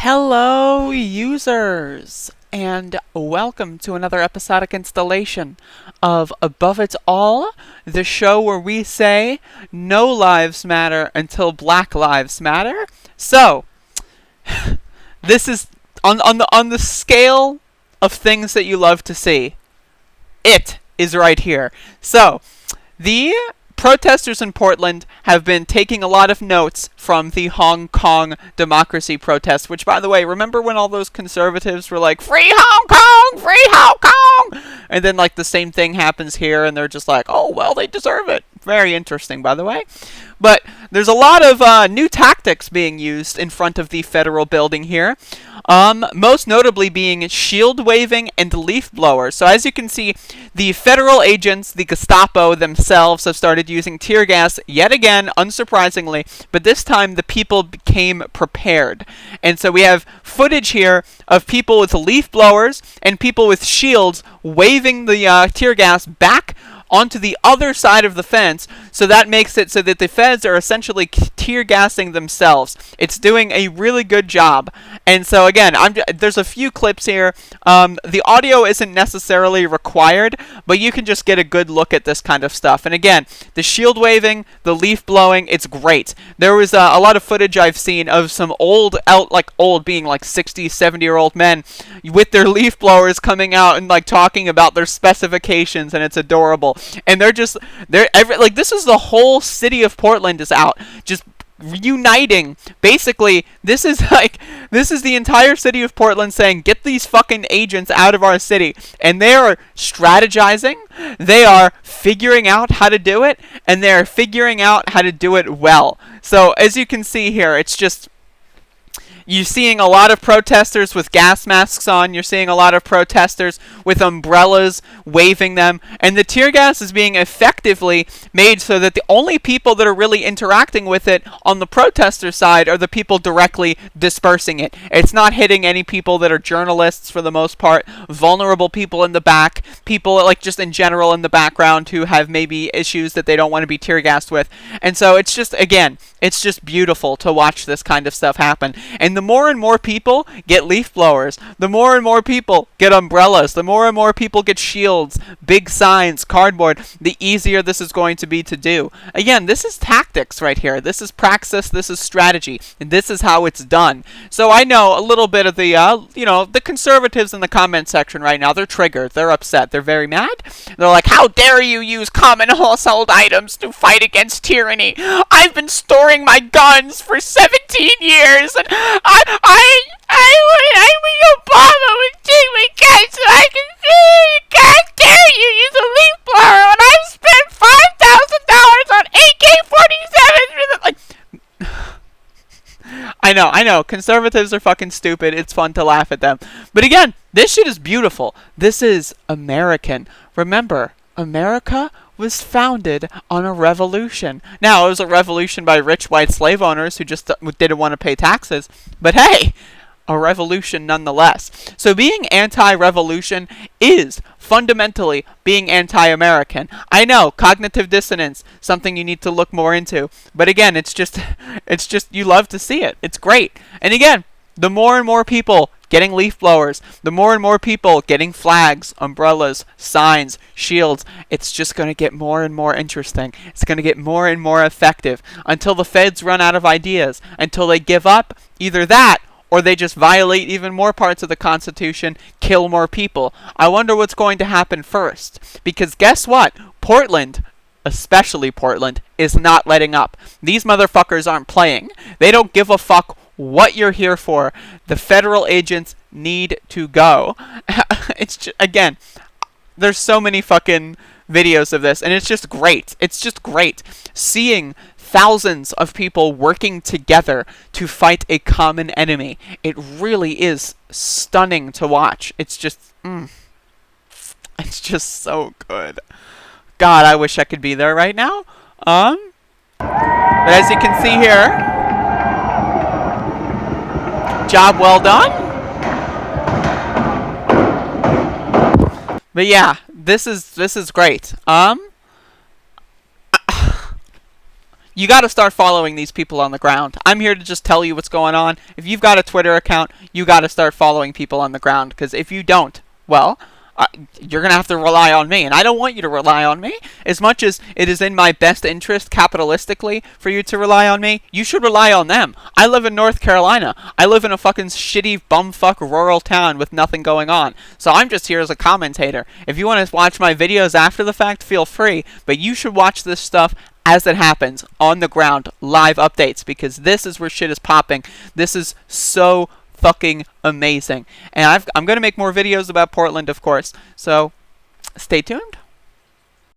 Hello, users, and welcome to another episodic installation of Above It All, the show where we say no lives matter until Black Lives Matter. So, this is on the scale of things that you love to see. It is right here. So, the protesters in Portland have been taking a lot of notes from the Hong Kong democracy protests, which, by the way, remember when all those conservatives were like, "Free Hong Kong! Free Hong Kong!" And then, like, the same thing happens here, and they're just like, "Oh, well, they deserve it." Very interesting, by the way. But there's a lot of new tactics being used in front of the federal building here. Most notably being shield waving and leaf blowers. So as you can see, the federal agents, the Gestapo themselves, have started using tear gas yet again, unsurprisingly, but this time the people became prepared. And so we have footage here of people with leaf blowers and people with shields waving the tear gas back onto the other side of the fence, so that makes it so that the feds are essentially tear gassing themselves. It's doing a really good job. And so again, there's a few clips here. The audio isn't necessarily required, but you can just get a good look at this kind of stuff. And again, the shield waving, the leaf blowing, it's great. There was a lot of footage I've seen of some old being like 60, 70-year-old men with their leaf blowers coming out and like talking about their specifications, and it's adorable. And this is the whole city of Portland is out, just uniting. Basically, this is the entire city of Portland saying, get these fucking agents out of our city. And they are strategizing, they are figuring out how to do it, and they're figuring out how to do it well. So as you can see here, it's just, you're seeing a lot of protesters with gas masks on. You're seeing a lot of protesters with umbrellas waving them. And the tear gas is being effectively made so that the only people that are really interacting with it on the protester side are the people directly dispersing it. It's not hitting any people that are journalists for the most part, vulnerable people in the back, people like just in general in the background who have maybe issues that they don't want to be tear gassed with. And so it's just, again, it's just beautiful to watch this kind of stuff happen. And the more and more people get leaf blowers, the more and more people get umbrellas, the more and more people get shields, big signs, cardboard, the easier this is going to be to do. Again, this is tactics right here. This is praxis, this is strategy, and this is how it's done. So I know a little bit of the conservatives in the comment section right now, they're triggered, they're upset, they're very mad. They're like, how dare you use common household items to fight against tyranny? I've been storing my guns for 17 years, and I wish Obama would take my guns so I can see. God dare you use a leaf blower when I've spent $5,000 on AK-47s. I know. Conservatives are fucking stupid. It's fun to laugh at them. But again, this shit is beautiful. This is American. Remember, America was founded on a revolution. Now, it was a revolution by rich white slave owners who just didn't want to pay taxes. But hey, a revolution nonetheless. So being anti-revolution is fundamentally being anti-American. I know, cognitive dissonance, something you need to look more into. But again, it's just you love to see it. It's great. And again, the more and more people getting leaf blowers, the more and more people getting flags, umbrellas, signs, shields, it's just going to get more and more interesting. It's going to get more and more effective until the feds run out of ideas, until they give up either that or they just violate even more parts of the Constitution, kill more people. I wonder what's going to happen first. Because guess what? Portland, especially Portland, is not letting up. These motherfuckers aren't playing. They don't give a fuck what you're here for. The federal agents need to go. It's just, again, there's so many fucking videos of this, and it's just great. It's just great seeing thousands of people working together to fight a common enemy. It really is stunning to watch. It's just, it's just so good. God, I wish I could be there right now. But as you can see here, job well done. But yeah, this is great. You got to start following these people on the ground. I'm here to just tell you what's going on. If you've got a Twitter account, you got to start following people on the ground, because if you don't, well, you're going to have to rely on me, and I don't want you to rely on me. As much as it is in my best interest capitalistically for you to rely on me, you should rely on them. I live in North Carolina. I live in a fucking shitty bumfuck rural town with nothing going on. So I'm just here as a commentator. If you want to watch my videos after the fact, feel free, but you should watch this stuff as it happens, on the ground, live updates, because this is where shit is popping. This is so fucking amazing. And I'm going to make more videos about Portland, of course, so stay tuned.